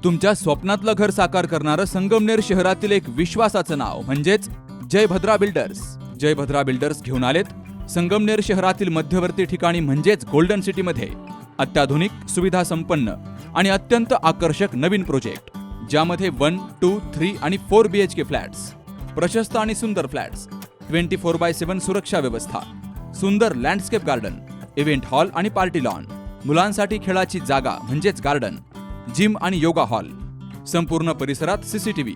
तुमच्या स्वप्नातलं घर साकार करणारं संगमनेर शहरातील एक विश्वासाचं नाव म्हणजेच जयभद्रा बिल्डर्स. जयभद्रा बिल्डर्स घेऊन आलेत संगमनेर शहरातील मध्यवर्ती ठिकाणी म्हणजेच गोल्डन सिटीमध्ये अत्याधुनिक, सुविधा संपन्न आणि अत्यंत आकर्षक नवीन प्रोजेक्ट, ज्यामध्ये 1, 2, 3 आणि 4 BHK फ्लॅट्स, प्रशस्त आणि सुंदर फ्लॅट्स, 24/7 सुरक्षा व्यवस्था, सुंदर लँडस्केप गार्डन, इव्हेंट हॉल आणि पार्टी लॉन, मुलांसाठी खेळाची जागा म्हणजेच गार्डन, जिम आणि योगा हॉल, संपूर्ण परिसरात CCTV,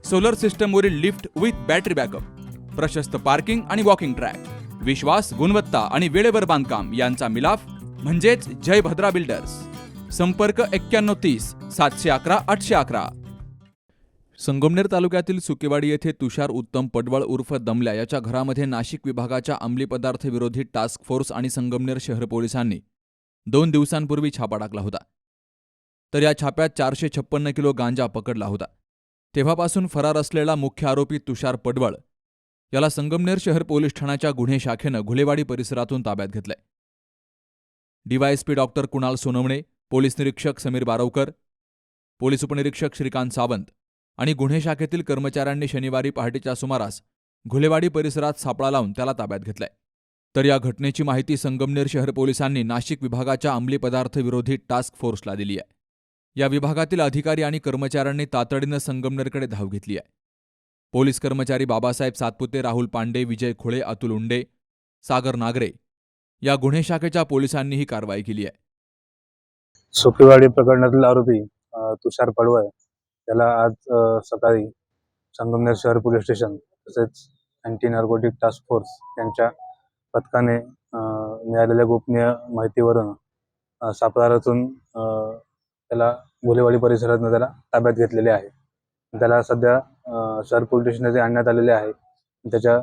सोलर सिस्टमवरील लिफ्ट विथ बॅटरी बॅकअप, प्रशस्त पार्किंग आणि वॉकिंग ट्रॅक, विश्वास, गुणवत्ता आणि वेळेवर बांधकाम यांचा मिलाफ म्हणजेच जयभद्रा बिल्डर्स. संपर्क 9130 711 811. संगमनेर तालुक्यातील सुकेवाडी येथे तुषार उत्तम पडवळ उर्फ दमल्या याच्या घरामध्ये नाशिक विभागाच्या अंमली पदार्थ विरोधी टास्क फोर्स आणि संगमनेर शहर पोलिसांनी 2 दिवसांपूर्वी छापा टाकला होता. तर या छाप्यात 456 किलो गांजा पकडला होता. तेव्हापासून फरार असलेला मुख्य आरोपी तुषार पडवळ याला संगमनेर शहर पोलीस ठाण्याच्या गुन्हे शाखेनं घुलेवाडी परिसरातून ताब्यात घेतलंय. DYSP doctor Kunal Sonawane, police निरीक्षक समीर बारवकर, पोलीस उपनिरीक्षक श्रीकांत सावंत आणि गुन्हे शाखेतील कर्मचाऱ्यांनी शनिवारी पहाटेच्या सुमारास घुलेवाडी परिसरात सापळा लावून त्याला ताब्यात घेतलाय. तर या घटनेची माहिती संगमनेर शहर पोलिसांनी नाशिक विभागाच्या अंमली पदार्थ विरोधी टास्क फोर्सला दिली आहे. या विभागातील अधिकारी आणि कर्मचाऱ्यांनी तातडीनं संगमनेरकडे धाव घेतली आहे. पोलीस कर्मचारी बाबासाहेब सातपुते, राहुल पांडे, विजय खोळे, अतुल उंडे, सागर नागरे या गुन्हे शाखेच्या पोलिसांनी ही कारवाई केली आहे. सुकेवाडी प्रकरणातील आरोपी तुषार पडवळ याला आज सकाळी संगमनेर शहर पोलीस स्टेशन तसेच अँटी नार्कोटिक टास्क फोर्स यांच्या पथकाने मिळालेल्या गोपनीय माहितीवरून सापळा रचून त्याला घुलेवाडी परिसरातून त्याला ताब्यात घेतलेले आहे. त्याला सध्या शहर पोलीस स्टेशनमध्ये आणण्यात आलेले आहे. त्याच्या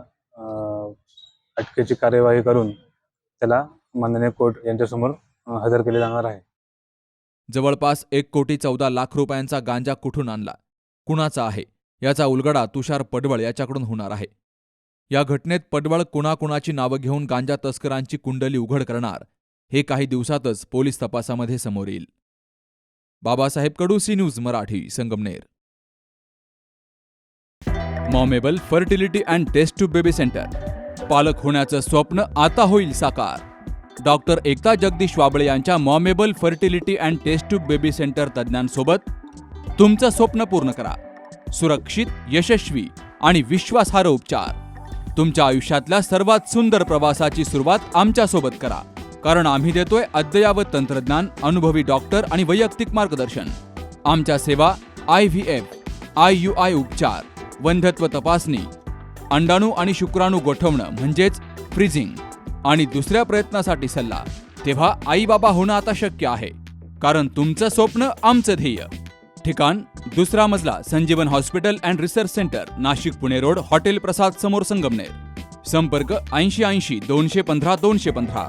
अटकेची कार्यवाही करून त्याला माननीय कोर्ट यांच्यासमोर हजर केले जाणार आहे. जवळपास 1,14,00,000 रुपयांचा गांजा कुठून आणला, कुणाचा आहे याचा उलगडा तुषार पडवळ याच्याकडून होणार आहे. या घटनेत पडवळ कुणाकुणाची नावं घेऊन गांजा तस्करांची कुंडली उघड करणार हे काही दिवसातच पोलीस तपासामध्ये समोर येईल. Babasaheb Kadu, C news Marathi, Sangamner. मॉमेबल fertility and test tube baby centre. पालक होण्याचं स्वप्न आता होईल साकार. डॉक्टर एकता जगदीश वाबळे यांच्या मॉमेबल fertility and test tube baby centre तज्ज्ञांसोबत तुमचं स्वप्न पूर्ण करा. सुरक्षित, यशस्वी आणि विश्वासार्ह उपचार. तुमच्या आयुष्यातल्या सर्वात सुंदर प्रवासाची सुरुवात आमच्यासोबत करा, कारण आम्ही देतोय अद्ययावत तंत्रज्ञान, अनुभवी डॉक्टर आणि वैयक्तिक मार्गदर्शन. आमच्या सेवा IVF, IUI उपचार, वंध्यत्व तपासणी, अंडाणू आणि शुक्राणू गोठवणं म्हणजेच फ्रीजिंग आणि दुसऱ्या प्रयत्नासाठी सल्ला. तेव्हा आई बाबा होणं आता शक्य आहे, कारण तुमचं स्वप्न आमचं ध्येय. ठिकाण 2रा मजला, Sanjeevan hospital and research centre, Nashik Pune road, hotel Prasad समोर, संगमनेर. संपर्क 8080 215 215.